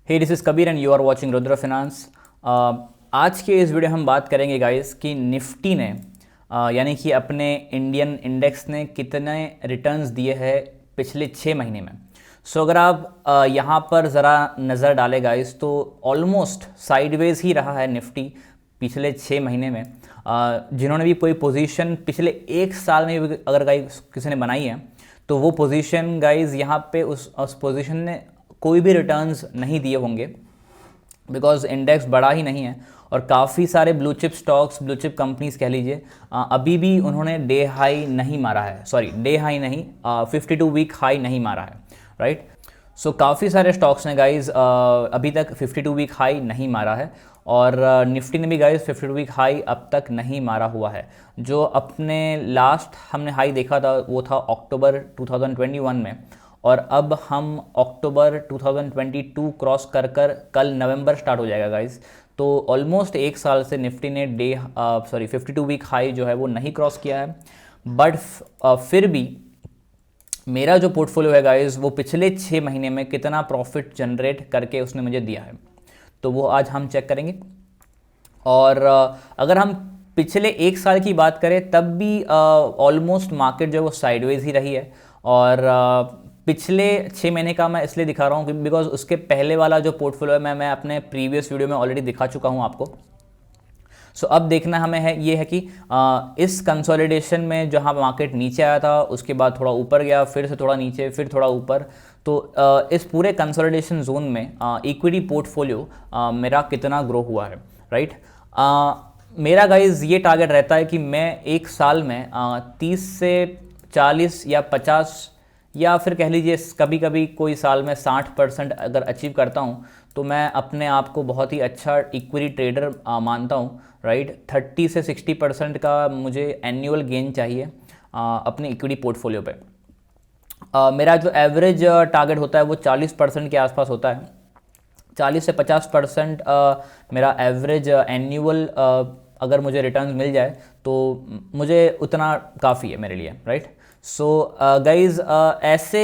Hey this is Kabir and you are watching Rudra finance. आज के इस वीडियो हम बात करेंगे गाइस कि निफ्टी ने यानी कि अपने इंडियन इंडेक्स ने कितने रिटर्न्स दिए हैं पिछले 6 महीने में। सो अगर आप यहाँ पर ज़रा नज़र डालें गाइस तो ऑलमोस्ट साइडवेज ही रहा है निफ्टी पिछले 6 महीने में। जिन्होंने भी कोई पोजीशन पिछले 1 साल में भी अगर गाइस किसी ने बनाई है तो वो पोजीशन गाइस यहाँ पे उस पोजीशन ने कोई भी रिटर्न्स नहीं दिए होंगे, बिकॉज इंडेक्स बड़ा ही नहीं है और काफ़ी सारे blue chip stocks, blue chip companies कह लीजिए, अभी भी उन्होंने डे हाई नहीं मारा है। सॉरी, डे हाई नहीं, 52 वीक हाई नहीं मारा है, राइट। सो काफ़ी सारे स्टॉक्स ने गाइज अभी तक 52 वीक हाई नहीं मारा है और निफ्टी ने भी गाइज 52 वीक हाई अब तक नहीं मारा हुआ है। जो अपने लास्ट हमने हाई देखा था वो था अक्टूबर 2021 में, और अब हम अक्टूबर 2022 क्रॉस कर कल नवंबर स्टार्ट हो जाएगा गाइज। तो ऑलमोस्ट 1 साल से निफ्टी ने 52 वीक हाई जो है वो नहीं क्रॉस किया है। बट फिर भी मेरा जो पोर्टफोलियो है गाइज वो पिछले 6 महीने में कितना प्रॉफिट जनरेट करके उसने मुझे दिया है, तो वो आज हम चेक करेंगे। और अगर हम पिछले 1 साल की बात करें तब भी ऑलमोस्ट मार्केट जो है वो साइडवेज ही रही है। और पिछले 6 महीने का मैं इसलिए दिखा रहा हूँ बिकॉज उसके पहले वाला जो पोर्टफोलियो है मैं अपने प्रीवियस वीडियो में ऑलरेडी दिखा चुका हूँ आपको। सो अब देखना हमें है ये है कि इस कंसोलिडेशन में जहाँ मार्केट नीचे आया था उसके बाद थोड़ा ऊपर गया, फिर से थोड़ा नीचे, फिर थोड़ा ऊपर, तो इस पूरे कंसोलिडेशन जोन में इक्विटी पोर्टफोलियो मेरा कितना ग्रो हुआ है, राइट। मेरा गाइज ये टारगेट रहता है कि मैं 1 साल में 30 से 40 या 50 या फिर कह लीजिए कभी कभी कोई साल में 60% अगर अचीव करता हूँ तो मैं अपने आप को बहुत ही अच्छा इक्विटी ट्रेडर मानता हूँ, राइट। 30 से 60% का मुझे एनुअल गेन चाहिए अपने इक्विटी पोर्टफोलियो पे। मेरा जो एवरेज टारगेट होता है वो 40% के आसपास होता है। 40 से 50% मेरा एवरेज एनुअल अगर मुझे रिटर्न्स मिल जाए तो मुझे उतना काफ़ी है मेरे लिए, राइट। सो गाइज ऐसे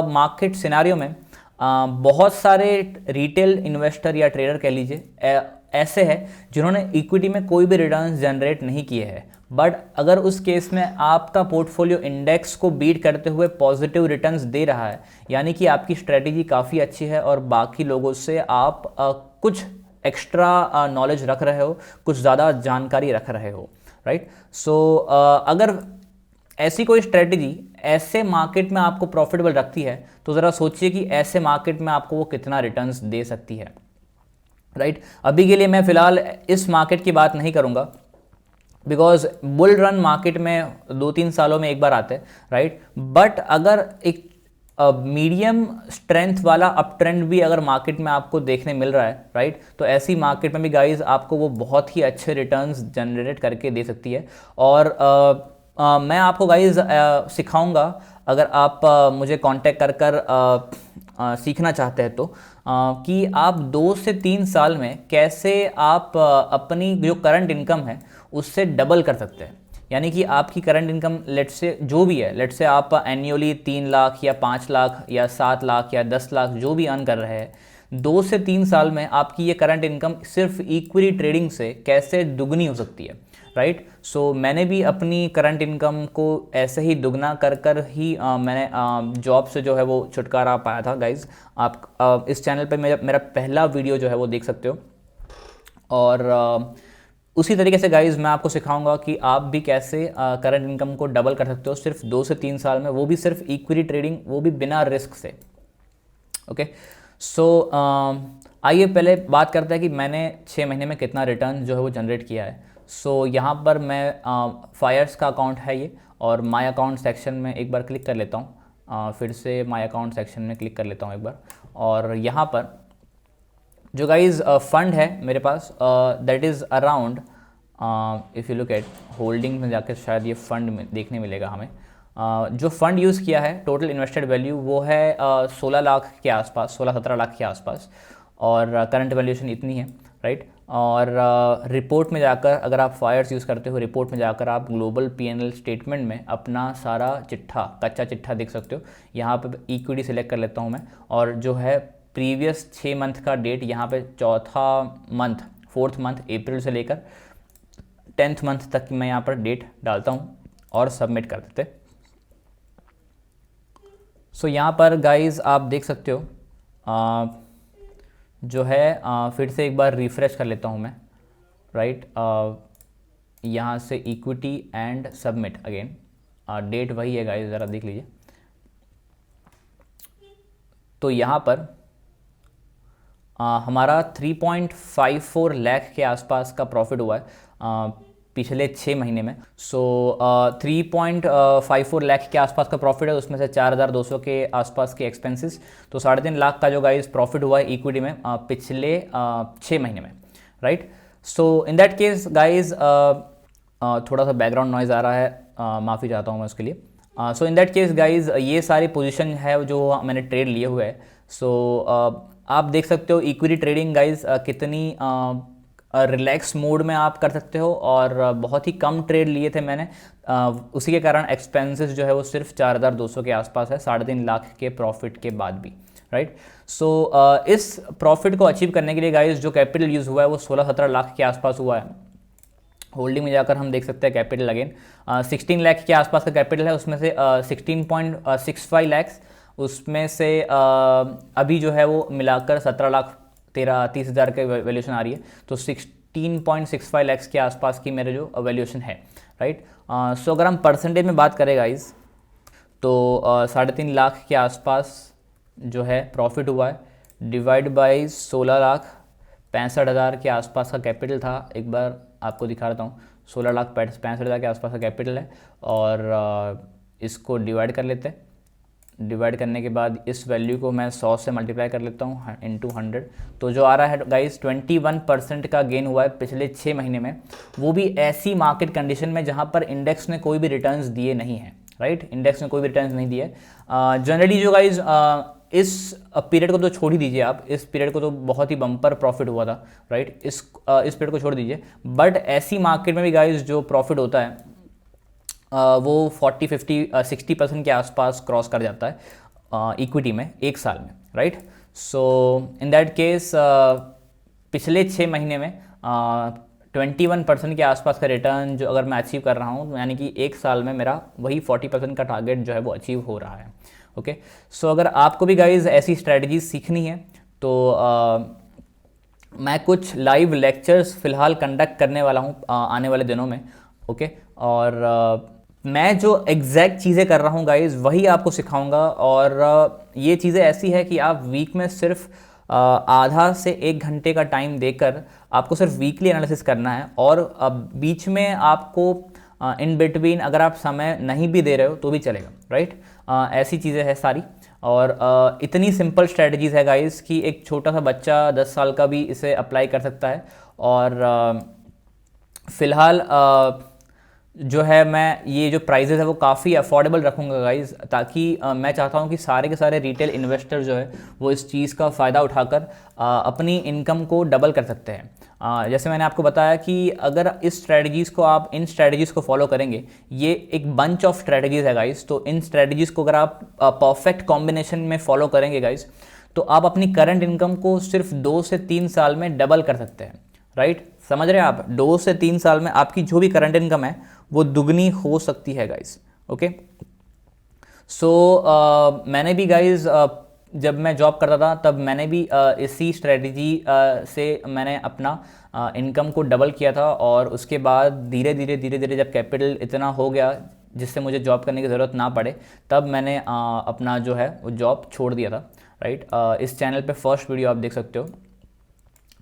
मार्केट सिनारियो में बहुत सारे रिटेल इन्वेस्टर या ट्रेडर कह लीजिए ऐसे हैं जिन्होंने इक्विटी में कोई भी रिटर्न्स जनरेट नहीं किए हैं। बट अगर उस केस में आपका पोर्टफोलियो इंडेक्स को बीट करते हुए पॉजिटिव रिटर्न्स दे रहा है, यानी कि आपकी स्ट्रेटेजी काफ़ी अच्छी है और बाकी लोगों से आप कुछ एक्स्ट्रा नॉलेज रख रहे हो, कुछ ज़्यादा जानकारी रख रहे हो, राइट। सो अगर ऐसी कोई स्ट्रेटजी ऐसे मार्केट में आपको प्रॉफिटेबल रखती है तो ज़रा सोचिए कि ऐसे मार्केट में आपको वो कितना रिटर्न्स दे सकती है, राइट। अभी के लिए मैं फ़िलहाल इस मार्केट की बात नहीं करूँगा बिकॉज बुल रन मार्केट में 2-3 सालों में एक बार आते हैं, राइट। बट अगर एक मीडियम स्ट्रेंथ वाला अप ट्रेंड भी अगर मार्केट में आपको देखने मिल रहा है, राइट, तो ऐसी मार्केट में भी गाइज आपको वो बहुत ही अच्छे रिटर्न्स जनरेट करके दे सकती है। और मैं आपको गाइज सिखाऊंगा, अगर आप मुझे कांटेक्ट कर सीखना चाहते हैं तो कि आप 2 से 3 साल में कैसे आप अपनी जो करंट इनकम है उससे डबल कर सकते हैं। यानी कि आपकी करंट इनकम लेट से जो भी है, लेट से आप एनुअली 3 लाख या 5 लाख या 7 लाख या 10 लाख जो भी अर्न कर रहे हैं, 2 से 3 साल में आपकी ये करंट इनकम सिर्फ इक्विटी ट्रेडिंग से कैसे दुगनी हो सकती है, राइट। सो मैंने भी अपनी करंट इनकम को ऐसे ही दुगना कर ही मैंने जॉब से जो है वो छुटकारा पाया था गाइज। आप इस चैनल पे मेरा पहला वीडियो जो है वो देख सकते हो। और उसी तरीके से गाइज मैं आपको सिखाऊंगा कि आप भी कैसे करंट इनकम को डबल कर सकते हो सिर्फ 2 से 3 साल में, वो भी सिर्फ इक्विटी ट्रेडिंग, वो भी बिना रिस्क से, ओके। सो आइए पहले बात करते हैं कि मैंने 6 महीने में कितना रिटर्न जो है वो जनरेट किया है। सो यहाँ पर मैं फायर्स का अकाउंट है ये, और माय अकाउंट सेक्शन में एक बार क्लिक कर लेता हूँ, फिर से माय अकाउंट सेक्शन में क्लिक कर लेता हूँ एक बार। और यहाँ पर जो गाइज फंड है मेरे पास that is around, if you look at holding में जाकर शायद ये फंड में देखने मिलेगा हमें। जो फंड यूज़ किया है टोटल इन्वेस्टेड वैल्यू वो है 16 लाख के आसपास, 16-17 लाख के आसपास, और करंट वैल्यूएशन इतनी है, राइट। और रिपोर्ट में जाकर अगर आप फायर्स यूज़ करते हो, रिपोर्ट में जाकर आप ग्लोबल P&L स्टेटमेंट में अपना सारा चिट्ठा, कच्चा चिट्ठा देख सकते हो। यहाँ पे इक्विटी सिलेक्ट कर लेता हूँ मैं, और जो है प्रीवियस 6 मंथ का डेट यहाँ पे चौथा मंथ, 4th मंथ अप्रैल से लेकर 10th मंथ तक मैं यहाँ पर डेट डालता हूँ और सबमिट कर देते। सो यहाँ पर गाइज आप देख सकते हो जो है फिर से एक बार रिफ़्रेश कर लेता हूँ मैं, राइट। यहाँ से equity and submit again, date वही है गाइज, ज़रा देख लीजिए। तो यहाँ पर हमारा 3.54 लाख के आसपास का प्रॉफिट हुआ है पिछले 6 महीने में। सो 3.54 लाख के आसपास का प्रॉफिट है, उसमें से 4,200 के आसपास के एक्सपेंसेस, तो 3.5 लाख का जो गाइस प्रॉफिट हुआ है इक्विटी में पिछले 6 महीने में, right. So in that case guys थोड़ा सा बैकग्राउंड नॉइज़ आ रहा है, माफ़ी चाहता हूँ मैं उसके लिए। सो इन दैट केस गाइज ये सारी पोजीशन है जो मैंने ट्रेड लिए हुए है। सो आप देख सकते हो इक्विटी ट्रेडिंग गाइज कितनी रिलैक्स मोड में आप कर सकते हो, और बहुत ही कम ट्रेड लिए थे मैंने, उसी के कारण एक्सपेंसेस जो है वो सिर्फ 4,200 के आसपास है 3.5 लाख के प्रॉफिट के बाद भी, राइट। सो इस प्रॉफिट को अचीव करने के लिए गाइज जो कैपिटल यूज़ हुआ है वो 16-17 लाख के आसपास हुआ है। होल्डिंग में जाकर हम देख सकते हैं कैपिटल अगेन 16 लाख के आसपास का कैपिटल है, उसमें से 16.65 लाख, उसमें से अभी जो है वो मिलाकर 17,30,30 हज़ार की वैल्यूशन आ रही है, तो 16.65 लाख के आसपास की मेरे जो वैल्यूशन है, राइट। सो अगर हम परसेंटेज में बात करें गाइज तो 3.5 लाख के आसपास जो है प्रॉफिट हुआ है, डिवाइड बाई 16,65,000 के आसपास का कैपिटल था। एक बार आपको दिखा रहा हूँ, 16,65,000 के आसपास का कैपिटल है, और इसको डिवाइड कर लेते हैं। डिवाइड करने के बाद इस वैल्यू को मैं 100 से मल्टीप्लाई कर लेता हूँ इंटू 100, तो जो आ रहा है गाइस 21% का गेन हुआ है पिछले 6 महीने में, वो भी ऐसी मार्केट कंडीशन में जहाँ पर इंडेक्स ने कोई भी रिटर्न्स दिए नहीं है, राइट। इंडेक्स ने कोई भी रिटर्न्स नहीं दिए। जनरली जो गाइज इस पीरियड को तो छोड़ ही दीजिए आप, इस पीरियड को तो बहुत ही बम्पर प्रॉफिट हुआ था, राइट। इस पीरियड को छोड़ दीजिए, बट ऐसी मार्केट में भी गाइज जो प्रॉफिट होता है वो 40-50-60% के आसपास क्रॉस कर जाता है इक्विटी में एक साल में, right. So in that case पिछले 6 महीने में 21% के आसपास का रिटर्न जो अगर मैं अचीव कर रहा हूँ, यानी कि एक साल में मेरा वही 40% का टारगेट जो है वो अचीव हो रहा है, ओके। सो अगर आपको भी गाइज ऐसी स्ट्रैटेजीज सीखनी है तो मैं कुछ लाइव लेक्चर्स फ़िलहाल कंडक्ट करने वाला हूँ आने वाले दिनों में, ओके। और मैं जो एग्जैक्ट चीज़ें कर रहा हूँ गाइज वही आपको सिखाऊंगा, और ये चीज़ें ऐसी है कि आप वीक में सिर्फ आधा से 1 घंटे का टाइम देकर आपको सिर्फ वीकली एनालिसिस करना है, और बीच में आपको इन बिटवीन अगर आप समय नहीं भी दे रहे हो तो भी चलेगा, राइट। ऐसी चीज़ें हैं सारी, और इतनी सिंपल स्ट्रेटजीज़ है गाइज कि एक छोटा सा बच्चा 10 साल का भी इसे अप्लाई कर सकता है। और फ़िलहाल जो है मैं ये जो प्राइजेज़ है वो काफ़ी अफोर्डेबल रखूँगा गाइज़, ताकि मैं चाहता हूँ कि सारे के सारे रिटेल इन्वेस्टर जो है वो इस चीज़ का फ़ायदा उठाकर अपनी इनकम को डबल कर सकते हैं। जैसे मैंने आपको बताया कि अगर इस स्ट्रेटजीज़ को आप इन स्ट्रेटजीज़ को फॉलो करेंगे, ये एक बंच ऑफ स्ट्रेटजीज़ है गाइज़, तो इन स्ट्रेटजीज़ को अगर आप परफेक्ट कॉम्बिनेशन में फॉलो करेंगे गाइज़, तो आप अपनी करंट इनकम को सिर्फ 2 से 3 साल में डबल कर सकते हैं, राइट। समझ रहे हैं आप, 2 से 3 साल में आपकी जो भी करंट इनकम है वो दुगनी हो सकती है गाइज, ओके। सो मैंने भी गाइज जब मैं जॉब करता था तब मैंने भी इसी स्ट्रेटजी से मैंने अपना इनकम को डबल किया था, और उसके बाद धीरे धीरे जब कैपिटल इतना हो गया जिससे मुझे जॉब करने की ज़रूरत ना पड़े, तब मैंने अपना जो है वो जॉब छोड़ दिया था, राइट। इस चैनल पे फर्स्ट वीडियो आप देख सकते हो।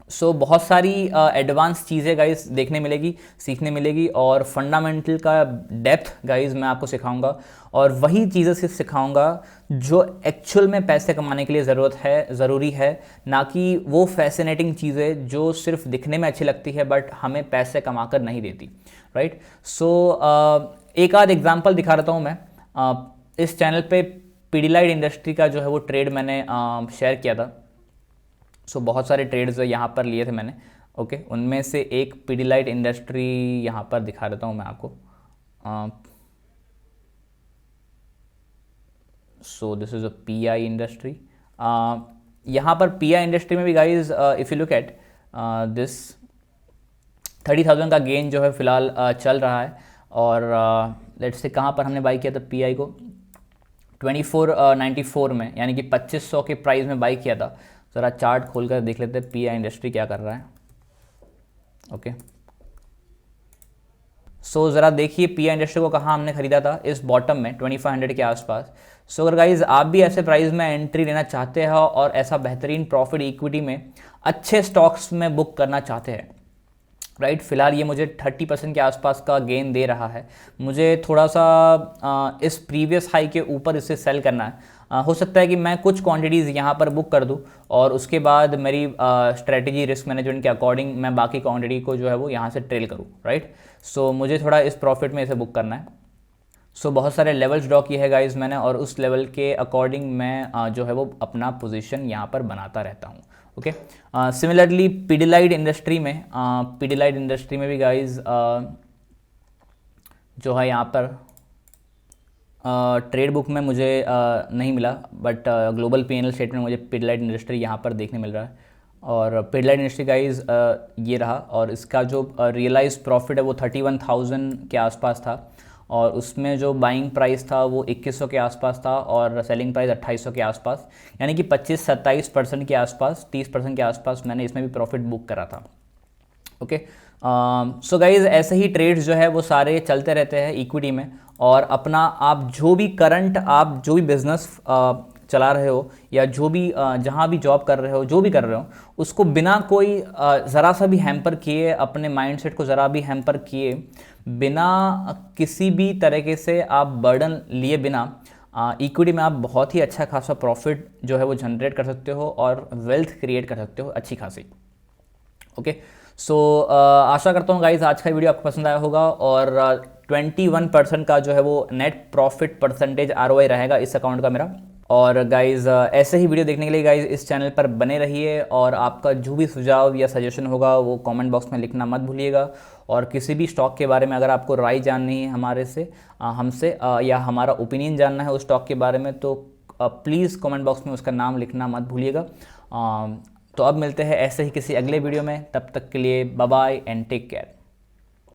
सो बहुत सारी एडवांस चीज़ें गाइस देखने मिलेगी, सीखने मिलेगी, और फंडामेंटल का डेप्थ गाइस मैं आपको सिखाऊंगा, और वही चीज़ें सिर्फ सिखाऊंगा जो एक्चुअल में पैसे कमाने के लिए ज़रूरी है, ना कि वो फैसिनेटिंग चीज़ें जो सिर्फ दिखने में अच्छी लगती है बट हमें पैसे कमा कर नहीं देती, राइट। सो एक आध एग्जाम्पल दिखा रहा हूँ मैं। इस चैनल पे पीडीलाइट इंडस्ट्री का जो है वो ट्रेड मैंने शेयर किया था। सो बहुत सारे ट्रेड्स यहाँ पर लिए थे मैंने, ओके। उनमें से एक पीडीलाइट इंडस्ट्री यहाँ पर दिखा देता हूँ मैं आपको। So this is a pi industry. यहाँ पर पीआई इंडस्ट्री में भी guys if you look at this 30,000 का गेन जो है फिलहाल चल रहा है। और लेट्स से कहाँ पर हमने बाई किया था पीआई को, 2494 में, यानी कि 2500 के प्राइस में बाई किया था। ज़रा चार्ट खोल कर देख लेते हैं पीआई इंडस्ट्री क्या कर रहा है। ओके, सो ज़रा देखिए पीआई इंडस्ट्री को कहाँ हमने खरीदा था, इस बॉटम में 2500 के आसपास। सो अगर गाइज आप भी ऐसे प्राइस में एंट्री लेना चाहते हो और ऐसा बेहतरीन प्रॉफिट इक्विटी में अच्छे स्टॉक्स में बुक करना चाहते हैं, राइट, फिलहाल ये मुझे 30% के आसपास का गेन दे रहा है। मुझे थोड़ा सा इस प्रीवियस हाई के ऊपर इसे सेल करना है। हो सकता है कि मैं कुछ क्वांटिटीज़ यहाँ पर बुक कर दूँ और उसके बाद मेरी स्ट्रेटजी रिस्क मैनेजमेंट के अकॉर्डिंग मैं बाकी क्वांटिटी को जो है वो यहाँ से ट्रेल करूँ, राइट। सो मुझे थोड़ा इस प्रॉफिट में इसे बुक करना है। सो बहुत सारे लेवल्स ड्रॉ किए हैं गाइज मैंने, और उस लेवल के अकॉर्डिंग मैं जो है वो अपना पोजीशन यहाँ पर बनाता रहता हूँ। ओके, सिमिलरली पिडिलाइट इंडस्ट्री में भी गाइज जो है यहाँ पर ट्रेड बुक में मुझे नहीं मिला, बट ग्लोबल पीएनएल स्टेटमेंट मुझे पिडिलाइट इंडस्ट्री यहाँ पर देखने मिल रहा है। और पिडिलाइट इंडस्ट्री गाइज ये रहा, और इसका जो रियलाइज प्रॉफिट है वो 31,000 के आसपास था, और उसमें जो बाइंग प्राइस था वो 2100 के आसपास था और सेलिंग प्राइस 2800 के आसपास, यानी कि 25-27% के आसपास, 30% के आसपास मैंने इसमें भी प्रॉफिट बुक करा था। ओके, सो गाइज ऐसे ही ट्रेड्स जो है वो सारे चलते रहते हैं इक्विटी में, और अपना आप जो भी बिजनेस चला रहे हो या जो भी जहाँ भी जॉब कर रहे हो, जो भी कर रहे हो, उसको बिना कोई ज़रा सा भी हैम्पर किए, अपने माइंडसेट को ज़रा भी हैम्पर किए बिना, किसी भी तरीके से आप बर्डन लिए बिना इक्विटी में आप बहुत ही अच्छा खासा प्रॉफिट जो है वो जनरेट कर सकते हो और वेल्थ क्रिएट कर सकते हो अच्छी खासी। ओके, सो आशा करता हूँ गाइज आज का वीडियो आपको पसंद आया होगा, और 21% का जो है वो नेट प्रॉफिट परसेंटेज ROI रहेगा इस अकाउंट का मेरा। और गाइज़ ऐसे ही वीडियो देखने के लिए गाइज़ इस चैनल पर बने रहिए, और आपका जो भी सुझाव या सजेशन होगा वो कमेंट बॉक्स में लिखना मत भूलिएगा। और किसी भी स्टॉक के बारे में अगर आपको राय जाननी है हमसे या हमारा ओपिनियन जानना है उस स्टॉक के बारे में, तो प्लीज़ कमेंट बॉक्स में उसका नाम लिखना मत भूलिएगा। तो अब मिलते हैं ऐसे ही किसी अगले वीडियो में, तब तक के लिए bye bye and take care.